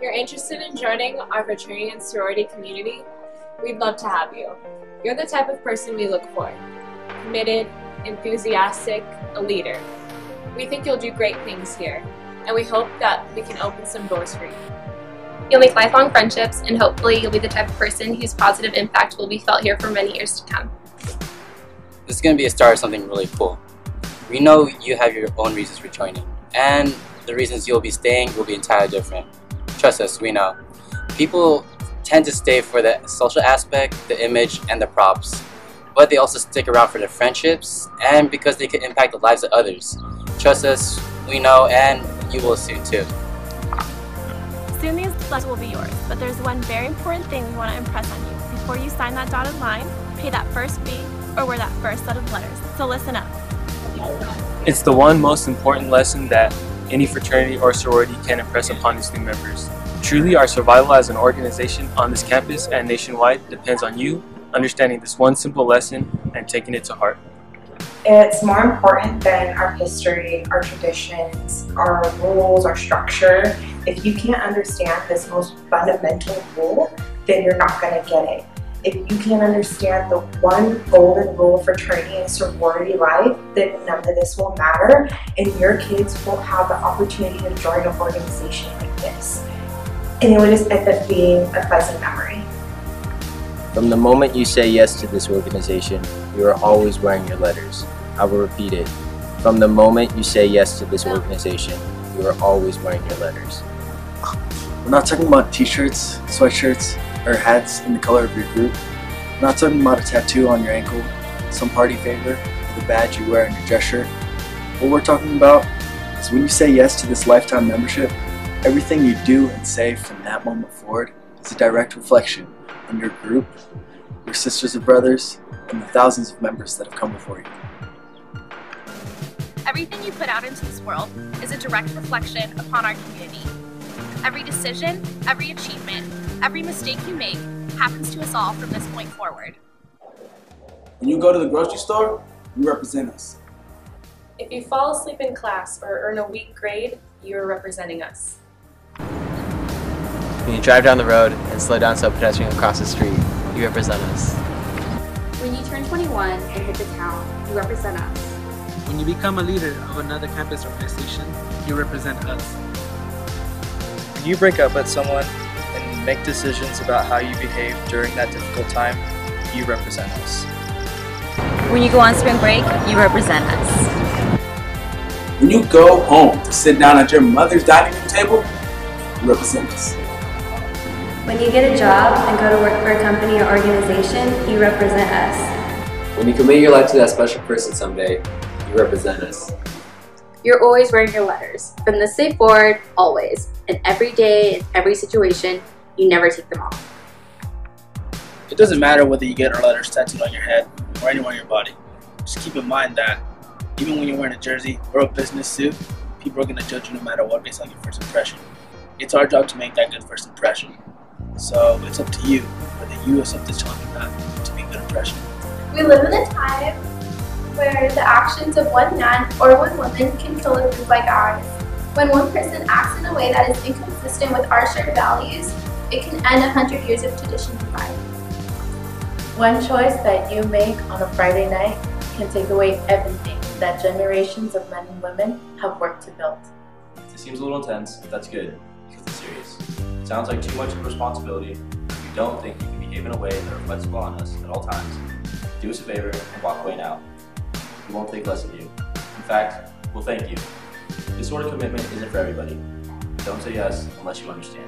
you're interested in joining our fraternity and sorority community, we'd love to have you. You're the type of person we look for. Committed, enthusiastic, a leader. We think you'll do great things here, and we hope that we can open some doors for you. You'll make lifelong friendships, and hopefully you'll be the type of person whose positive impact will be felt here for many years to come. This is going to be a start of something really cool. We know you have your own reasons for joining, and the reasons you'll be staying will be entirely different. Trust us, we know. People tend to stay for the social aspect, the image, and the props. But they also stick around for their friendships, and because they can impact the lives of others. Trust us, we know, and you will soon too. Soon these letters will be yours, but there's one very important thing we want to impress on you. Before you sign that dotted line, pay that first fee, or wear that first set of letters. So listen up. It's the one most important lesson that any fraternity or sorority can impress upon its new members. Truly, our survival as an organization on this campus and nationwide depends on you understanding this one simple lesson and taking it to heart. It's more important than our history, our traditions, our rules, our structure. If you can't understand this most fundamental rule, then you're not going to get it. If you can't understand the one golden rule of fraternity and sorority life, then none of this will matter, and your kids won't have the opportunity to join an organization like this. And it will just end up being a pleasant memory. From the moment you say yes to this organization, you are always wearing your letters. I will repeat it. From the moment you say yes to this organization, you are always wearing your letters. We're not talking about t-shirts, sweatshirts, or hats in the color of your group. We're not talking about a tattoo on your ankle, some party favor, or the badge you wear on your dress shirt. What we're talking about is when you say yes to this lifetime membership, everything you do and say from that moment forward is a direct reflection on your group, your sisters and brothers, and the thousands of members that have come before you. Everything you put out into this world is a direct reflection upon our community. Every decision, every achievement, every mistake you make happens to us all from this point forward. When you go to the grocery store, you represent us. If you fall asleep in class or earn a weak grade, you are representing us. When you drive down the road and slow down so a pedestrian can cross the street, you represent us. When you turn 21 and hit the town, you represent us. When you become a leader of another campus organization, you represent us. When you break up with someone and make decisions about how you behave during that difficult time, you represent us. When you go on spring break, you represent us. When you go home to sit down at your mother's dining room table, you represent us. When you get a job and go to work for a company or organization, you represent us. When you commit your life to that special person someday, you represent us. You're always wearing your letters. From this day forward, always. And every day, in every situation, you never take them off. It doesn't matter whether you get our letters tattooed on your head or anywhere on your body. Just keep in mind that even when you're wearing a jersey or a business suit, people are going to judge you no matter what based on your first impression. It's our job to make that good first impression. So it's up to you whether you accept this challenge or not to be a good impression. We live in a time where the actions of one man or one woman can kill a group like ours. When one person acts in a way that is inconsistent with our shared values, it can end 100 years of tradition and pride. One choice that you make on a Friday night can take away everything that generations of men and women have worked to build. It seems a little intense, but that's good, because it's serious. It sounds like too much of a responsibility. If you don't think you can behave in a way that reflects well on us at all times, do us a favor and walk away now. We won't think less of you. In fact, we'll thank you. This sort of commitment isn't for everybody. Don't say yes unless you understand.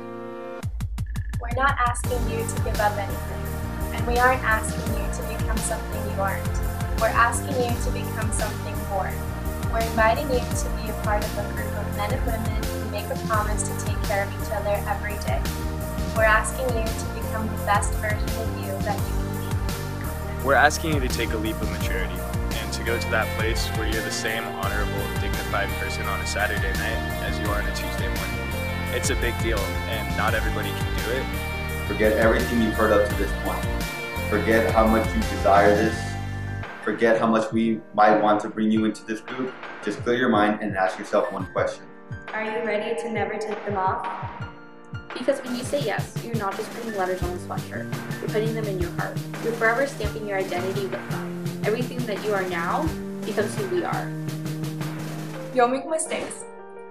We're not asking you to give up anything, and we aren't asking you to become something you aren't. We're asking you to become something more. We're inviting you to be a part of a group of men and women who make a promise to take care of each other every day. We're asking you to become the best version of you that you can be. We're asking you to take a leap of maturity and to go to that place where you're the same honorable, dignified person on a Saturday night as you are on a Tuesday morning. It's a big deal, and not everybody can do it. Forget everything you've heard up to this point. Forget how much you desire this. Forget how much we might want to bring you into this group. Just clear your mind and ask yourself one question. Are you ready to never take them off? Because when you say yes, you're not just putting letters on a sweatshirt, you're putting them in your heart. You're forever stamping your identity with them. Everything that you are now becomes who we are. You'll make mistakes,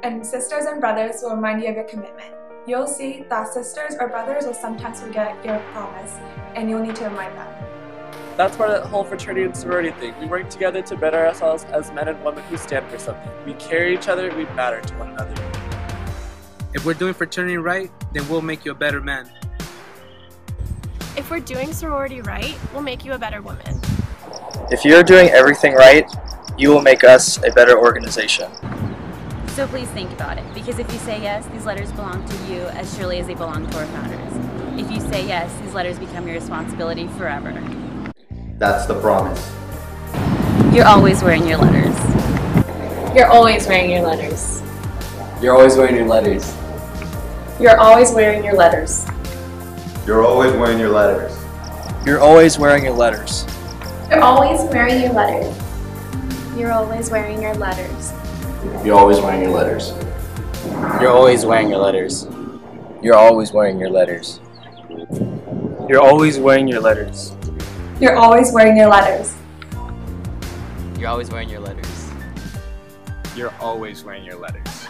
and sisters and brothers will remind you of your commitment. You'll see that sisters or brothers will sometimes forget your promise, and you'll need to remind them. That's part of that whole fraternity and sorority thing. We work together to better ourselves as men and women who stand for something. We carry each other, we matter to one another. If we're doing fraternity right, then we'll make you a better man. If we're doing sorority right, we'll make you a better woman. If you're doing everything right, you will make us a better organization. So please think about it, because if you say yes, these letters belong to you as surely as they belong to our founders. If you say yes, these letters become your responsibility forever. That's the promise. You're always wearing your letters. You're always wearing your letters. You're always wearing your letters. You're always wearing your letters. You're always wearing your letters. You're always wearing your letters. You're always wearing your letters. You're always wearing your letters. You're always wearing your letters. You're always wearing your letters. You're always wearing your letters. You're always wearing your letters. You're always wearing your letters. You're always wearing your letters. You're always wearing your letters.